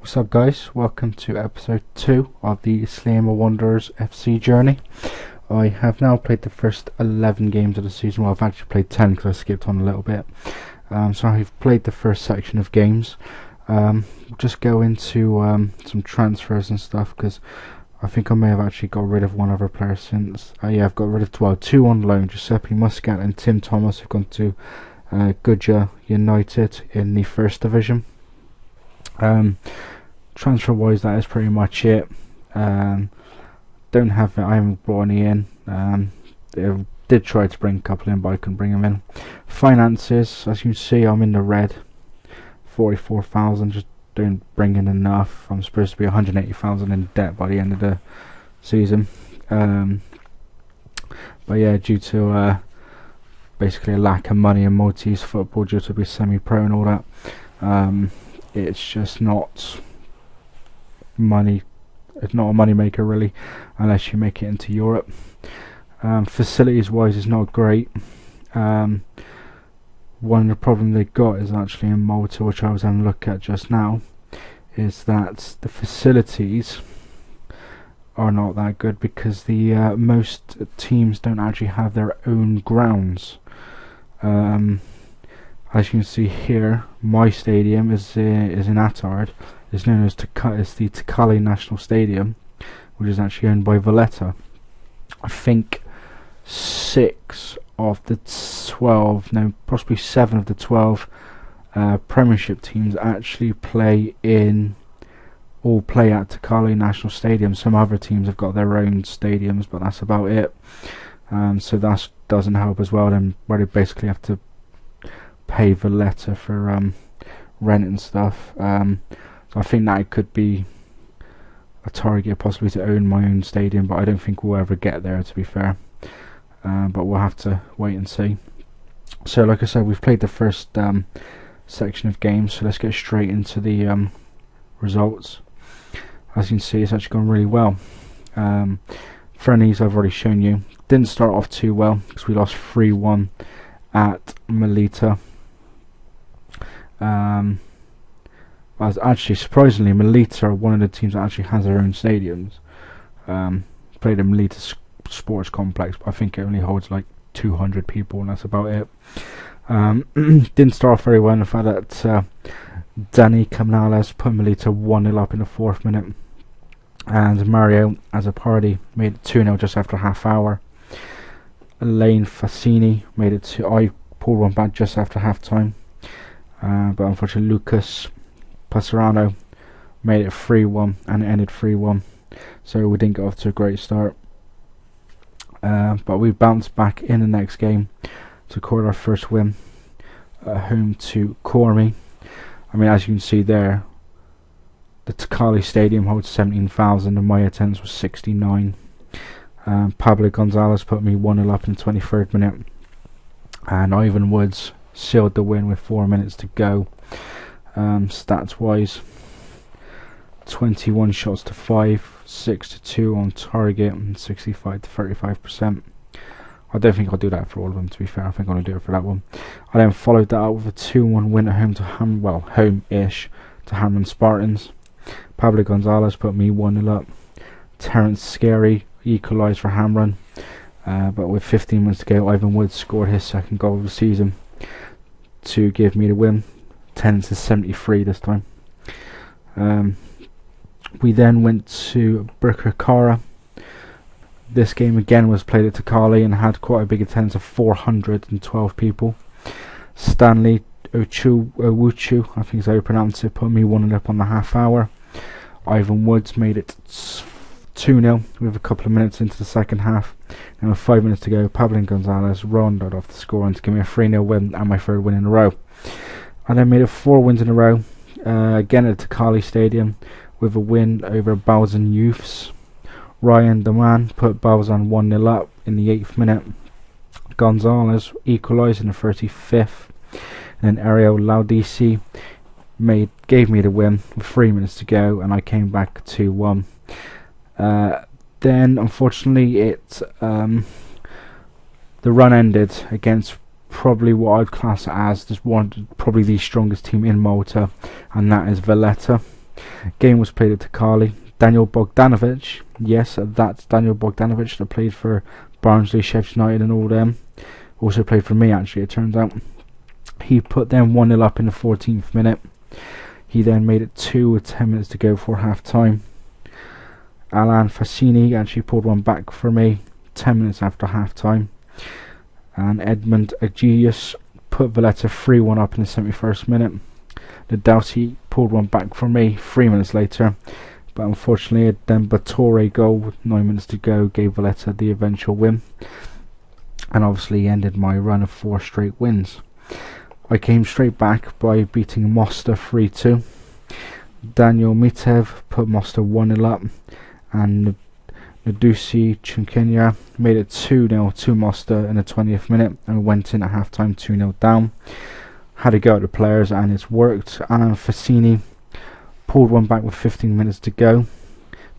What's up guys, welcome to episode 2 of the Sliema Wanderers FC journey. I have now played the first 11 games of the season. Well, I've actually played 10 because I skipped on a little bit. So I've played the first section of games. Just go into some transfers and stuff, because I think I may have actually got rid of one other player since. Yeah, I've got rid of two on loan. Giuseppe Muscat and Tim Thomas have gone to Goodyear United in the first division. Transfer wise, that is pretty much it. I haven't brought any in. I did try to bring a couple in, but I couldn't bring them in. Finances, as you can see, I'm in the red. 44,000, just don't bring in enough. I'm supposed to be 180,000 in debt by the end of the season. But yeah, due to basically a lack of money in Maltese football, due to be semi-pro and all that, it's just not money. It's not a money maker really, unless you make it into Europe. Facilities wise, is not great. One of the problems they got is actually in Malta, which I was having a look at just now, is that the facilities are not that good, because the most teams don't actually have their own grounds. As you can see here, my stadium is in Attard. It's known as the Tacali National Stadium, which is actually owned by Valletta. I think 6 of the 12, no, possibly 7 of the 12 Premiership teams actually all play at Tacali National Stadium. Some other teams have got their own stadiums, but that's about it. So that doesn't help as well. Then where they basically have to pay Valletta for rent and stuff. So I think that it could be a target possibly to own my own stadium, but I don't think we'll ever get there, to be fair. But we'll have to wait and see. So like I said, we've played the first section of games, so let's get straight into the results. As you can see, it's actually gone really well. Friendlies I've already shown you. Didn't start off too well, because we lost 3-1 at Melita. As actually, surprisingly, Melita are one of the teams that actually has their own stadiums. Played at Melita Sports Complex, but I think it only holds like 200 people, and that's about it. Didn't start off very well in the fact that Danny Canales put Melita 1-0 up in the 4th minute, and Mario as a party made it 2-0 just after half hour. Elaine Fassini made it I pulled one back just after half time, but unfortunately Lucas Passarano made it 3-1, and it ended 3-1, so we didn't get off to a great start. But we bounced back in the next game to record our first win at home to Cormy. I mean, as you can see there, the Tacali Stadium holds 17,000 and my attendance was 69. Pablo Gonzalez put me 1-0 up in the 23rd minute, and Ivan Woods sealed the win with 4 minutes to go. Stats wise, 21 shots to 5, 6 to 2 on target, and 65 to 35%. I don't think I'll do that for all of them, to be fair. I think I'm going to do it for that one. I then followed that up with a 2-1 win at home to home-ish to Hamlin Spartans. Pablo Gonzalez put me 1-0 up. Terence Scary equalised for Hamrun, but with 15 minutes to go, Ivan Woods scored his second goal of the season to give me the win. 10 to 73 this time. We then went to Birkirkara. This game again was played at Tacali and had quite a big attendance of 412 people. Stanley Owuchu, I think is how you pronounce it, put me 1-0 up on the half hour. Ivan Woods made it 2-0 with a couple of minutes into the second half, and with 5 minutes to go, Pablo Gonzalez rounded off the score and to give me a 3-0 win and my 3rd win in a row. I then made it 4 wins in a row, again at Tacali Stadium, with a win over Balzan Youths. Ryan Daman put Balzan 1-0 up in the 8th minute. Gonzalez equalised in the 35th, and then Ariel Laudisi gave me the win with 3 minutes to go, and I came back 2-1. Then unfortunately the run ended against probably what I'd class as probably the strongest team in Malta, and that is Valletta. Game was played at Takali. Daniel Bogdanovic, yes, that's Daniel Bogdanovic that played for Barnsley, Sheffield United and all them. Also played for me, actually, it turns out. He put them 1-0 up in the 14th minute. He then made it 2 with 10 minutes to go for half time. Alan Fassini actually pulled one back for me 10 minutes after half time. And Edmund Agius put Valletta 3-1 up in the 71st minute. Nadalsi pulled one back for me 3 minutes later, but unfortunately a Dembatore goal with 9 minutes to go gave Valletta the eventual win, and obviously ended my run of 4 straight wins. I came straight back by beating Mostar 3-2. Daniel Mitev put Mostar 1-0 up, and Nadusi Chunkenya made it 2-0 to Mostar in the 20th minute, and went in at half time 2-0 down. Had a go at the players and it's worked. Alan Fassini pulled one back with 15 minutes to go.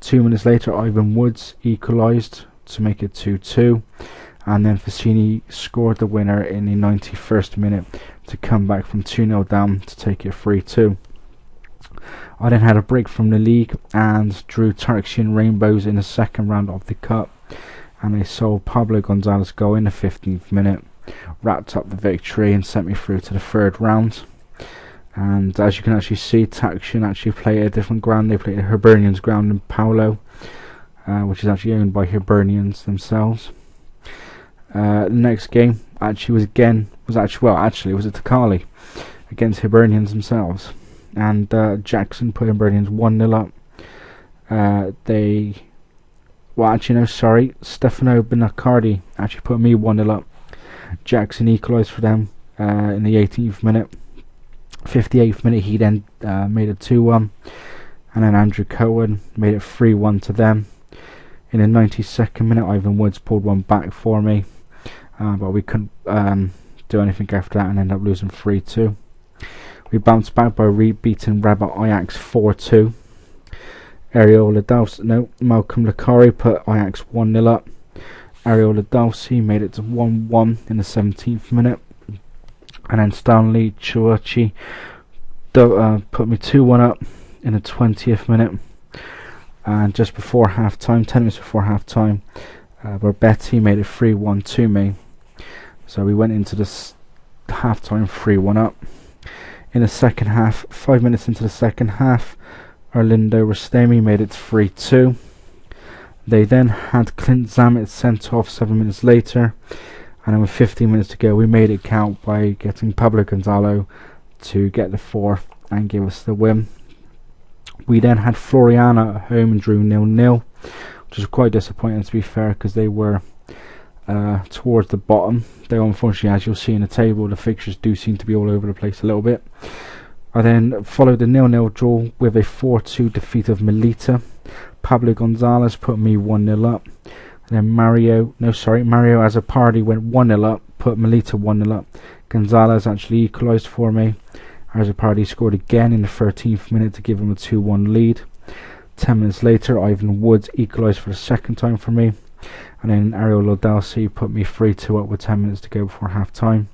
2 minutes later Ivan Woods equalised to make it 2-2, and then Fassini scored the winner in the 91st minute to come back from 2-0 down to take it 3-2. I then had a break from the league and drew Turkish Rainbows in the second round of the cup, and I saw Pablo Gonzalez goal in the 15th minute, wrapped up the victory and sent me through to the third round. And as you can actually see, Taxion actually play at a different ground. They play at Hibernians ground in Paulo, which is actually owned by Hibernians themselves. The next game actually was at Takali against Hibernians themselves, and Jackson put Hibernians 1-0 up. Stefano Benacardi actually put me 1-0 up. Jackson equalised for them in the 18th minute. 58th minute he then made it 2-1, and then Andrew Cohen made it 3-1 to them. In the 92nd minute Ivan Woods pulled one back for me, but we couldn't do anything after that and ended up losing 3-2. We bounced back by beating Rabat Ajax 4-2. Malcolm Lakari put Ajax 1-0 up. Ariel Ladalsi made it to 1-1 in the 17th minute, and then Stanley Chuachi put me 2-1 up in the 20th minute. And just before half time, 10 minutes before half time, Berbetti made it 3-1 to me. So we went into this half time 3-1 up. In the second half, 5 minutes into the second half, Orlando Rostemi made it 3-2. They then had Clint Zammit sent off 7 minutes later, and then with 15 minutes to go we made it count by getting Pablo Gonzalo to get the fourth and give us the win. We then had Floriana at home and drew 0-0, which was quite disappointing, to be fair, because they were towards the bottom. Though unfortunately, as you'll see in the table, the fixtures do seem to be all over the place a little bit. I then followed the 0-0 draw with a 4-2 defeat of Melita. Pablo Gonzalez put me 1-0 up. And then Mario as a party went 1-0 up, put Melita 1-0 up. Gonzalez actually equalised for me. As a party scored again in the 13th minute to give him a 2-1 lead. 10 minutes later, Ivan Woods equalised for the second time for me. And then Ariel Lodalsi put me 3-2 up with 10 minutes to go before half time.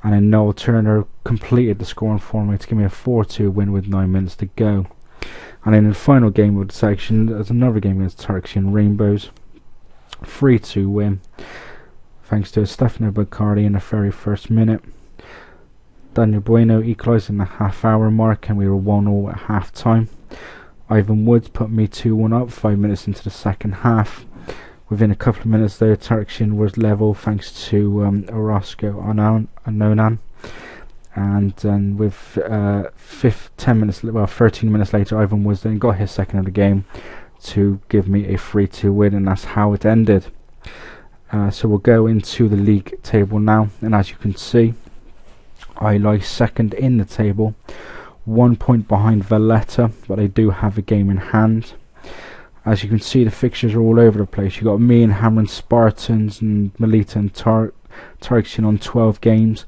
And then Noel Turner completed the scoring for me to give me a 4-2 win with 9 minutes to go. And then in the final game of the section, there's another game against Turkish Rainbows. 3-2 win, thanks to Stefano Bacardi in the very first minute. Daniel Bueno equalised in the half-hour mark, and we were 1-1 at half-time. Ivan Woods put me 2-1 up 5 minutes into the second half. Within a couple of minutes there, Turkish was level thanks to Orozco Anonan. And then with 13 minutes later, Ivan Woods then got his second of the game to give me a 3-2 win, and that's how it ended. So we'll go into the league table now, and as you can see, I lie second in the table, 1 point behind Valletta, but they do have a game in hand. As you can see, the fixtures are all over the place. You got me and Hamron Spartans and Melita and Turkson on 12 games,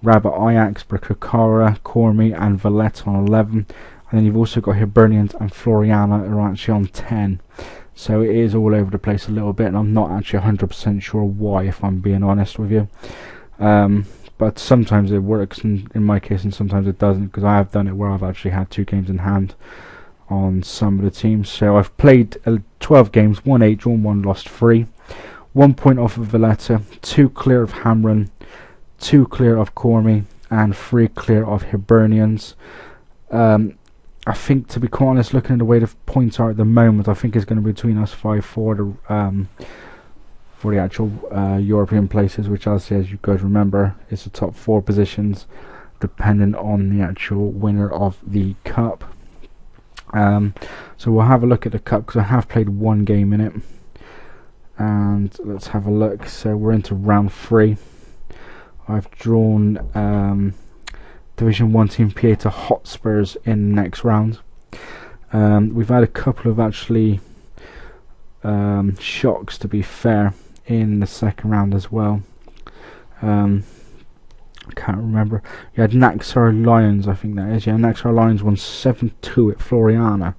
Rabat Ajax, Brikakara, Cormi and Valletta on 11, and then you've also got Hibernians and Floriana who are actually on 10. So it is all over the place a little bit, and I'm not actually 100% sure why, if I'm being honest with you. But sometimes it works in my case, and sometimes it doesn't, because I have done it where I've actually had 2 games in hand. on some of the teams. So I've played 12 games, won 8, drawn 1, lost 3. 1 point off of Valletta, 2 clear of Hamron, 2 clear of Cormy, and 3 clear of Hibernians. I think, to be quite honest, looking at the way the points are at the moment, I think it's going to be between us 5 for the actual European places, which, as you guys remember, is the top 4 positions, depending on the actual winner of the cup. So we'll have a look at the cup, because I have played 1 game in it, and let's have a look. So we're into round 3. I've drawn Division 1 team Pieta Hotspurs in the next round. We've had a couple of actually shocks, to be fair, in the second round as well. I can't remember. You had Naxar Lions, I think that is. Yeah, Naxar Lions won 7-2 at Floriana.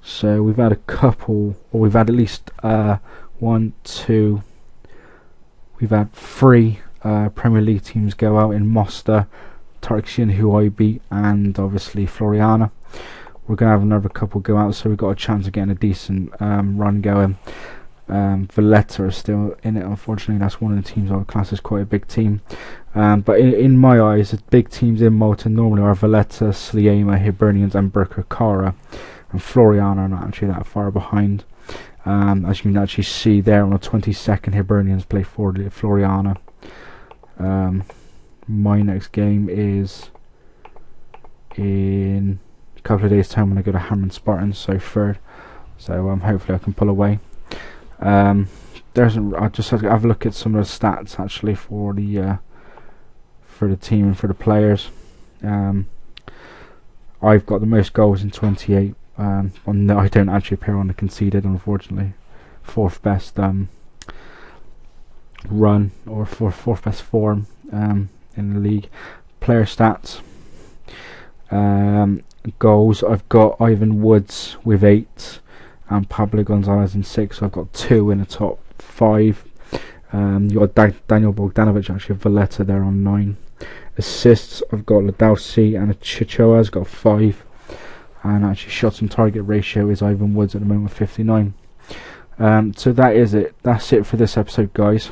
So we've had a couple, or we've had at least 1, 2. We've had 3 Premier League teams go out in Mosta, Tarxian, who I beat, and obviously Floriana. We're going to have another couple go out, so we've got a chance of getting a decent run going. Valletta are still in it, unfortunately. That's one of the teams I would class as quite a big team. But in my eyes, the big teams in Malta normally are Valletta, Sliema, Hibernians, and Birkirkara. And Floriana are not actually that far behind. As you can actually see there on the 22nd, Hibernians play for Floriana. My next game is in a couple of days' time when I go to Hamron Spartans, so 3rd. So hopefully I can pull away. I'll just have a look at some of the stats actually for the team and for the players. I've got the most goals in 28. I don't actually appear on the conceded, unfortunately. 4th best run, or 4th best form in the league. Player stats. Goals, I've got Ivan Woods with 8 and Pablo Gonzalez in 6, so I've got 2 in the top 5. You got Daniel Bogdanovic actually of Valletta there on 9. Assists, I've got Ladowski and Chichoa's got 5, and actually shots on target ratio is Ivan Woods at the moment with 59. So that is it. That's it for this episode, guys.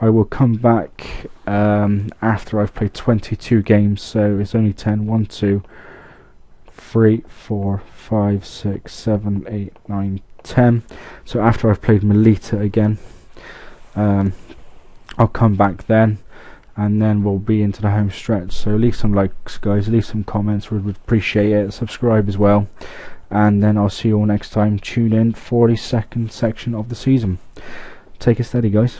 I will come back after I've played 22 games, so it's only 10. 1, 2, 3, 4, 5, 6, 7, 8, 9, 10. So after I've played Melita again, I'll come back then, and then we'll be into the home stretch. So leave some likes, guys, leave some comments, we would appreciate it. Subscribe as well, and then I'll see you all next time. Tune in for the second section of the season. Take it steady, guys.